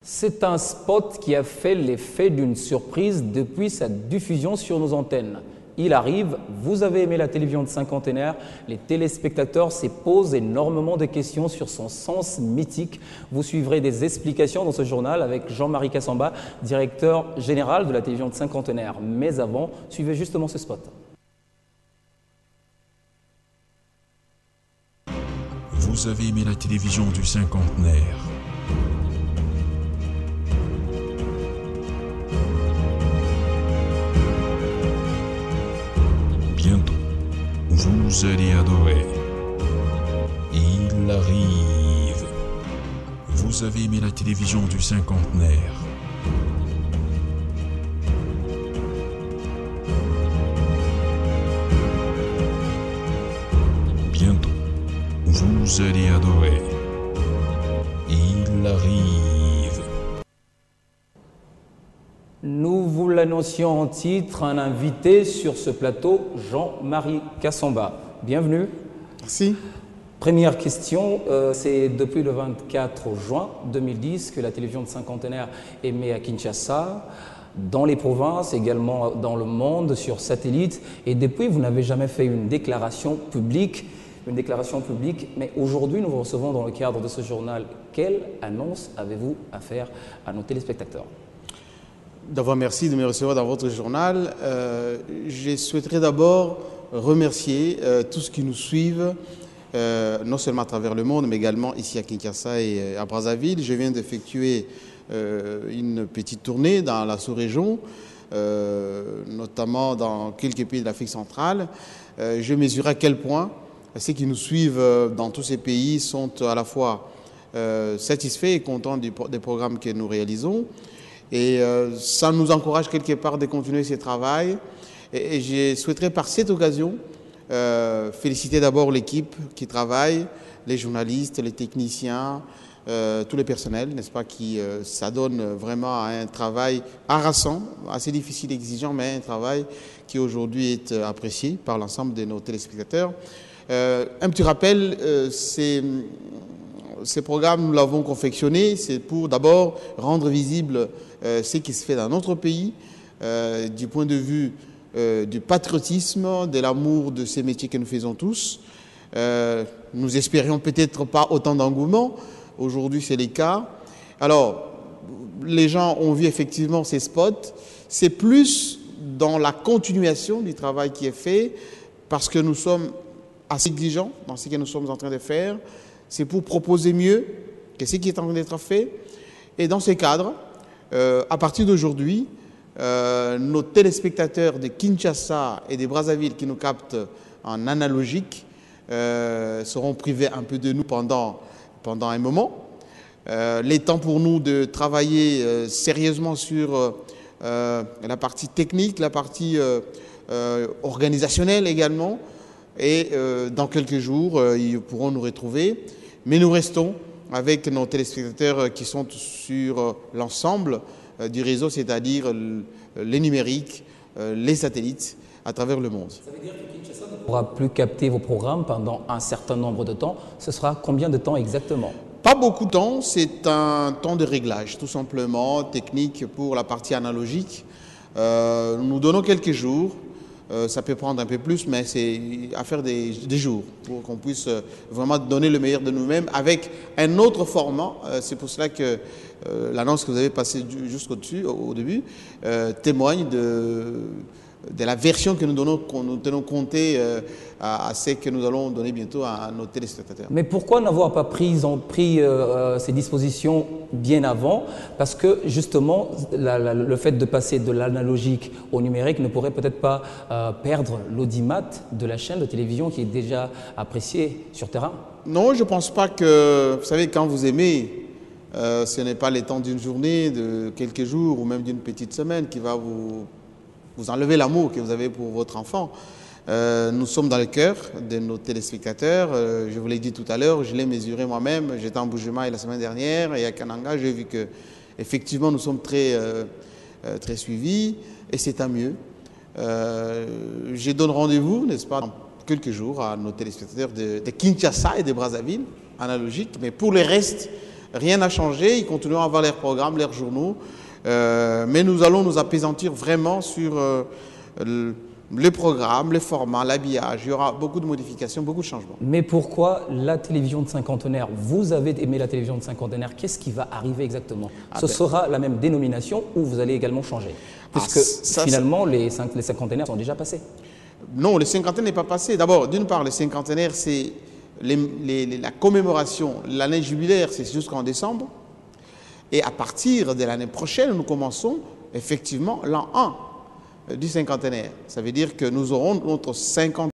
C'est un spot qui a fait l'effet d'une surprise depuis sa diffusion sur nos antennes. Il arrive, vous avez aimé la télévision de cinquantenaire, les téléspectateurs se posent énormément de questions sur son sens mythique. Vous suivrez des explications dans ce journal avec Jean-Marie Kassamba, directeur général de la télévision de cinquantenaire. Mais avant, suivez justement ce spot. Vous avez aimé la télévision du cinquantenaire. Bientôt, vous allez adorer. Il arrive. Vous avez aimé la télévision du cinquantenaire. Bientôt, vous allez adorer. Il arrive. Nous vous l'annoncions en titre, un invité sur ce plateau, Jean-Marie Kassamba. Bienvenue. Merci. Première question, c'est depuis le 24 juin 2010 que la télévision de cinquantenaire émet à Kinshasa, dans les provinces, également dans le monde, sur satellite. Et depuis, vous n'avez jamais fait une déclaration publique, mais aujourd'hui, nous vous recevons dans le cadre de ce journal. Quelle annonce avez-vous à faire à nos téléspectateurs ? D'abord, merci de me recevoir dans votre journal. Je souhaiterais d'abord remercier tous ceux qui nous suivent, non seulement à travers le monde, mais également ici à Kinshasa et à Brazzaville. Je viens d'effectuer une petite tournée dans la sous-région, notamment dans quelques pays de l'Afrique centrale. Je mesure à quel point ceux qui nous suivent dans tous ces pays sont à la fois satisfaits et contents des programmes que nous réalisons. Et ça nous encourage quelque part de continuer ce travail. Et je souhaiterais par cette occasion féliciter d'abord l'équipe qui travaille, les journalistes, les techniciens, tous les personnels, n'est-ce pas, qui s'adonnent vraiment à un travail harassant, assez difficile, exigeant, mais un travail qui aujourd'hui est apprécié par l'ensemble de nos téléspectateurs. Un petit rappel, ces programmes, nous l'avons confectionné, c'est pour d'abord rendre visible ce qui se fait dans notre pays, du point de vue du patriotisme, de l'amour de ces métiers que nous faisons tous. Nous espérions peut-être pas autant d'engouement. Aujourd'hui, c'est le cas. Alors, les gens ont vu effectivement ces spots. C'est plus dans la continuation du travail qui est fait, parce que nous sommes assez exigeants dans ce que nous sommes en train de faire. C'est pour proposer mieux que ce qui est en train d'être fait. Et dans ce cadre, à partir d'aujourd'hui, nos téléspectateurs de Kinshasa et de Brazzaville qui nous captent en analogique seront privés un peu de nous pendant un moment. Les temps pour nous de travailler sérieusement sur la partie technique, la partie organisationnelle également. Et dans quelques jours, ils pourront nous retrouver. Mais nous restons avec nos téléspectateurs qui sont sur l'ensemble du réseau, c'est-à-dire les numériques, les satellites à travers le monde. Ça veut dire que Kinshasa ne pourra plus capter vos programmes pendant un certain nombre de temps. Ce sera combien de temps exactement ? Pas beaucoup de temps, c'est un temps de réglage, tout simplement, technique pour la partie analogique. Nous donnons quelques jours. Ça peut prendre un peu plus, mais c'est affaire des jours pour qu'on puisse vraiment donner le meilleur de nous-mêmes avec un autre format. C'est pour cela que l'annonce que vous avez passée jusqu'au-dessus, au début, témoigne de la version que nous tenons compter à ce que nous allons donner bientôt à nos téléspectateurs. Mais pourquoi n'avoir pas pris ces dispositions bien avant ? Parce que justement, le fait de passer de l'analogique au numérique ne pourrait peut-être pas perdre l'audimat de la chaîne de télévision qui est déjà appréciée sur terrain. Non, je ne pense pas que, vous savez, quand vous aimez, ce n'est pas le temps d'une journée, de quelques jours ou même d'une petite semaine qui va vous enlevez l'amour que vous avez pour votre enfant. Nous sommes dans le cœur de nos téléspectateurs. Je vous l'ai dit tout à l'heure, je l'ai mesuré moi-même. J'étais en Bujumaï la semaine dernière et à Kananga, j'ai vu que effectivement nous sommes très suivis et c'est tant mieux. Je donne rendez-vous, n'est-ce pas, dans quelques jours à nos téléspectateurs de Kinshasa et de Brazzaville, analogique. Mais pour le reste, Rien n'a changé, ils continueront à avoir leurs programmes, leurs journaux, mais nous allons nous appesantir vraiment sur les programmes, les formats, l'habillage. Il y aura beaucoup de modifications, beaucoup de changements. Mais pourquoi la télévision de cinquantenaire? Vous avez aimé la télévision de cinquantenaire. Qu'est-ce qui va arriver exactement? Ce sera la même dénomination ou vous allez également changer? Puisque finalement, les cinquantenaires sont déjà passés. Non, le cinquantenaire n'est pas passé. D'abord, d'une part, le cinquantenaire, c'est la commémoration, l'année jubilaire, c'est jusqu'en décembre. Et à partir de l'année prochaine, nous commençons effectivement l'an 1 du cinquantenaire. Ça veut dire que nous aurons notre 50